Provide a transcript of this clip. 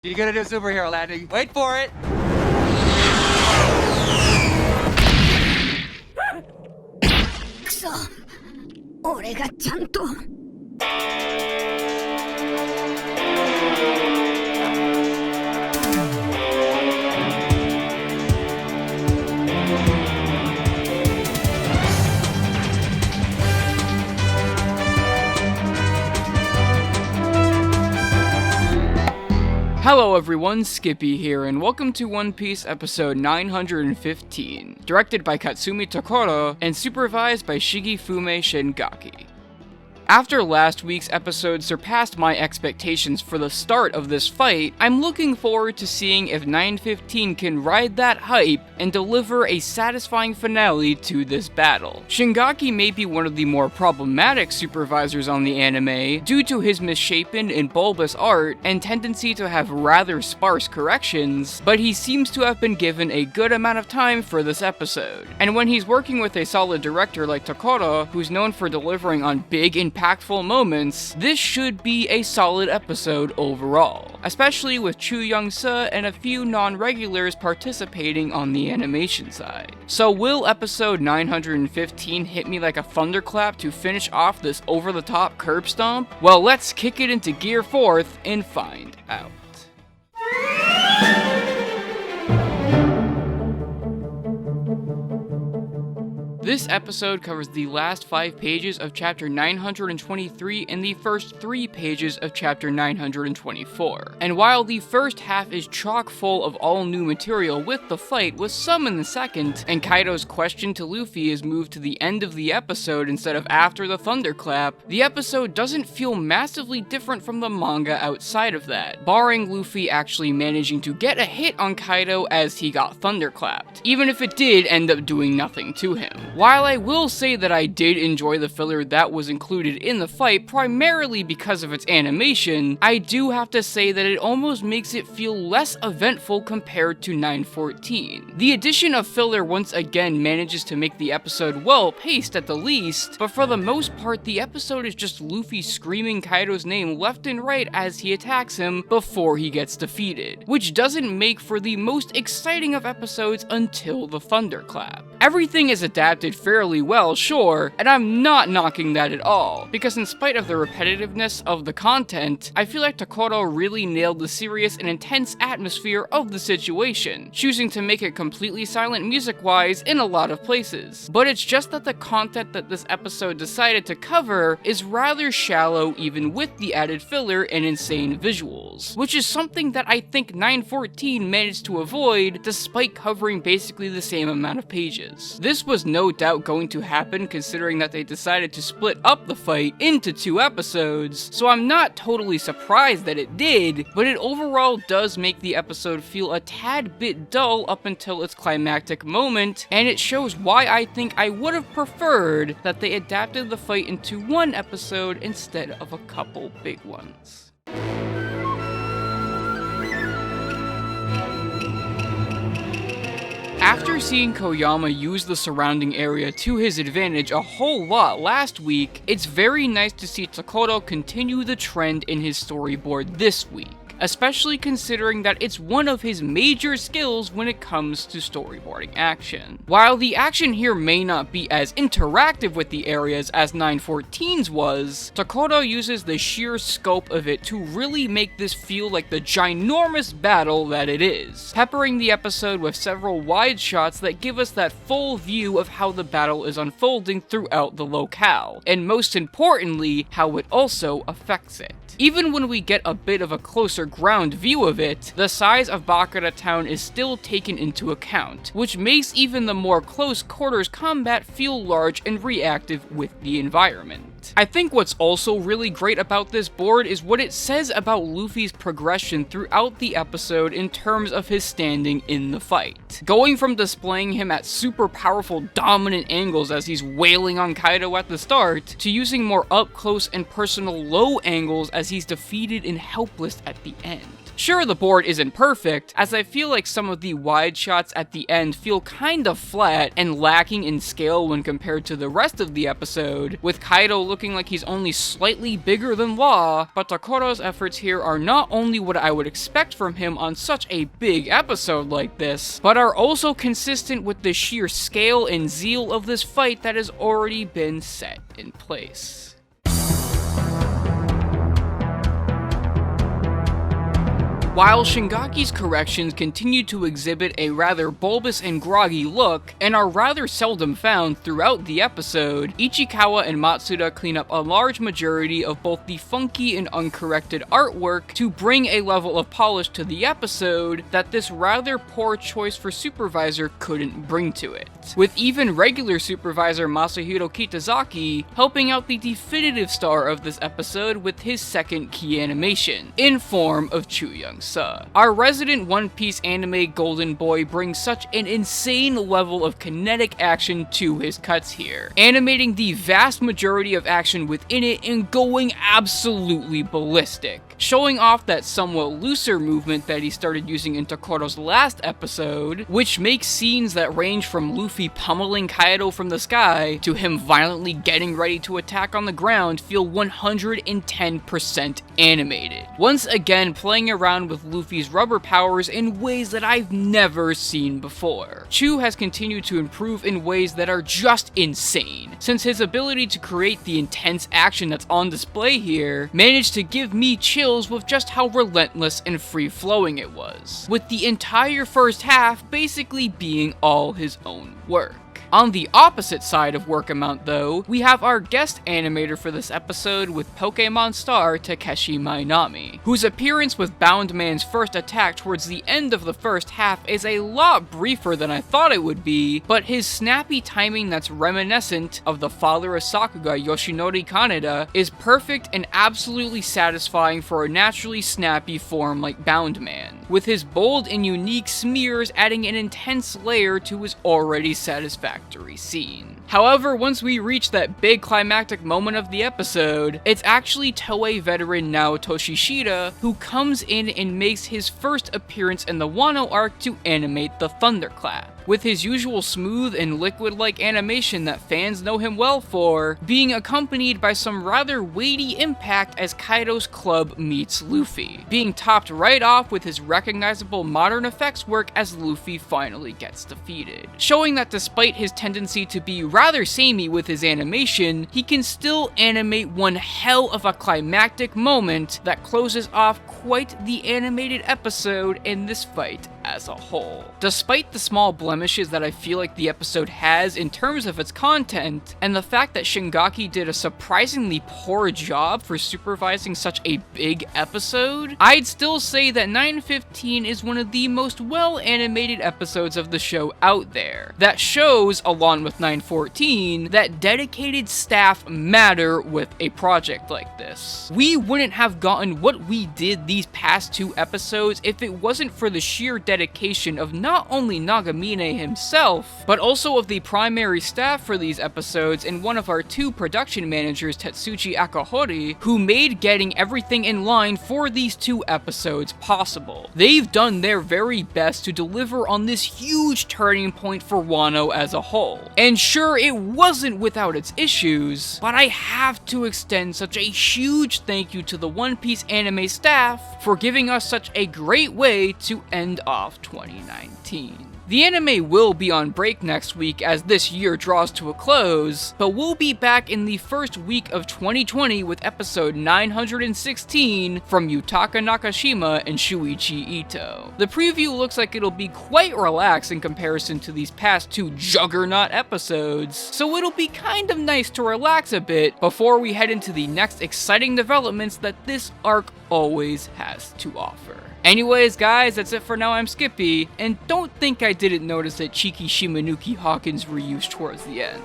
You're gonna do a superhero landing. Wait for it! くそ、俺がちゃんと。Hello everyone, Skippy here, and welcome to One Piece episode 915, directed by Katsumi Tokoro and supervised by Shigefumi Shingaki. After last week's episode surpassed my expectations for the start of this fight, I'm looking forward to seeing if 915 can ride that hype and deliver a satisfying finale to this battle. Shingaki may be one of the more problematic supervisors on the anime due to his misshapen and bulbous art and tendency to have rather sparse corrections, but he seems to have been given a good amount of time for this episode. And when he's working with a solid director like Tokoro, who's known for delivering on big, impactful moments, this should be a solid episode overall, especially with yong-ce and a few non-regulars participating on the animation side. So will episode 915 hit me like a thunderclap to finish off this over-the-top curb stomp? Well, let's kick it into gear fourth and find out. This episode covers the last 5 pages of chapter 923 and the first 3 pages of chapter 924. And while the first half is chock full of all new material with the fight with some in the second, and Kaido's question to Luffy is moved to the end of the episode instead of after the thunderclap, the episode doesn't feel massively different from the manga outside of that, barring Luffy actually managing to get a hit on Kaido as he got thunderclapped, even if it did end up doing nothing to him. While I will say that I did enjoy the filler that was included in the fight primarily because of its animation, I do have to say that it almost makes it feel less eventful compared to 914. The addition of filler once again manages to make the episode well paced at the least, but for the most part the episode is just Luffy screaming Kaido's name left and right as he attacks him before he gets defeated, which doesn't make for the most exciting of episodes until the thunderclap. Everything is adapted fairly well, sure, and I'm not knocking that at all, because in spite of the repetitiveness of the content, I feel like Tokoro really nailed the serious and intense atmosphere of the situation, choosing to make it completely silent music-wise in a lot of places. But it's just that the content that this episode decided to cover is rather shallow even with the added filler and insane visuals, which is something that I think 914 managed to avoid despite covering basically the same amount of pages. This was no doubt going to happen considering that they decided to split up the fight into 2 episodes, so I'm not totally surprised that it did, but it overall does make the episode feel a tad bit dull up until its climactic moment, and it shows why I think I would have preferred that they adapted the fight into 1 episode instead of a couple big ones. After seeing Koyama use the surrounding area to his advantage a whole lot last week, it's very nice to see Tokoro continue the trend in his storyboard this week, especially considering that it's one of his major skills when it comes to storyboarding action. While the action here may not be as interactive with the areas as 914's was, Tokoro uses the sheer scope of it to really make this feel like the ginormous battle that it is, peppering the episode with several wide shots that give us that full view of how the battle is unfolding throughout the locale, and most importantly, how it also affects it. Even when we get a bit of a closer ground view of it, the size of BAGUA town is still taken into account, which makes even the more close quarters combat feel large and reactive with the environment. I think what's also really great about this board is what it says about Luffy's progression throughout the episode in terms of his standing in the fight. Going from displaying him at super powerful dominant angles as he's wailing on Kaido at the start, to using more up close and personal low angles as he's defeated and helpless at the end. Sure, the board isn't perfect, as I feel like some of the wide shots at the end feel kinda flat and lacking in scale when compared to the rest of the episode, with Kaido looking like he's only slightly bigger than Law, but Tokoro's efforts here are not only what I would expect from him on such a big episode like this, but are also consistent with the sheer scale and zeal of this fight that has already been set in place. While Shingaki's corrections continue to exhibit a rather bulbous and groggy look, and are rather seldom found throughout the episode, Ichikawa and Matsuda clean up a large majority of both the funky and uncorrected artwork to bring a level of polish to the episode that this rather poor choice for supervisor couldn't bring to it, with even regular supervisor Masahiro Kitazaki helping out the definitive star of this episode with his second key animation, in form of yong-ce. Our resident One Piece anime golden boy brings such an insane level of kinetic action to his cuts here, animating the vast majority of action within it and going absolutely ballistic, showing off that somewhat looser movement that he started using in Tokoro's last episode, which makes scenes that range from Luffy pummeling Kaido from the sky to him violently getting ready to attack on the ground feel 110% animated. Once again, playing around with Luffy's rubber powers in ways that I've never seen before. Chu has continued to improve in ways that are just insane, since his ability to create the intense action that's on display here managed to give me chills with just how relentless and free-flowing it was, with the entire first half basically being all his own work. On the opposite side of work amount though, we have our guest animator for this episode with Pokemon star Takeshi Mainami, whose appearance with Bound Man's first attack towards the end of the first half is a lot briefer than I thought it would be, but his snappy timing that's reminiscent of the father of Sakuga, Yoshinori Kaneda, is perfect and absolutely satisfying for a naturally snappy form like Bound Man, with his bold and unique smears adding an intense layer to his already satisfactory scene. However, once we reach that big climactic moment of the episode, it's actually Toei veteran Naoto Shishida who comes in and makes his first appearance in the Wano arc to animate the Thunderclap, with his usual smooth and liquid-like animation that fans know him well for, being accompanied by some rather weighty impact as Kaido's club meets Luffy, being topped right off with his recognizable modern effects work as Luffy finally gets defeated, showing that despite his tendency to be rather samey with his animation, he can still animate one hell of a climactic moment that closes off quite the animated episode in this fight as a whole. Despite the small blemishes that I feel like the episode has in terms of its content, and the fact that Shingaki did a surprisingly poor job for supervising such a big episode, I'd still say that 915 is one of the most well-animated episodes of the show out there, that shows, along with 914, that dedicated staff matter with a project like this. We wouldn't have gotten what we did these past two episodes if it wasn't for the sheer dedication of not only Nagamine himself, but also of the primary staff for these episodes and one of our two production managers, Tetsuji Akahori, who made getting everything in line for these two episodes possible. They've done their very best to deliver on this huge turning point for Wano as a whole. And sure, it wasn't without its issues, but I have to extend such a huge thank you to the One Piece anime staff for giving us such a great way to end off 2019. The anime will be on break next week as this year draws to a close, but we'll be back in the first week of 2020 with episode 916 from Yutaka Nakashima and Shuichi Ito. The preview looks like it'll be quite relaxed in comparison to these past two juggernaut episodes, so it'll be kind of nice to relax a bit before we head into the next exciting developments that this arc always has to offer. Anyways, guys, that's it for now. I'm Skippy, and don't think I didn't notice that cheeky Shimanuki Hawkins were used towards the end.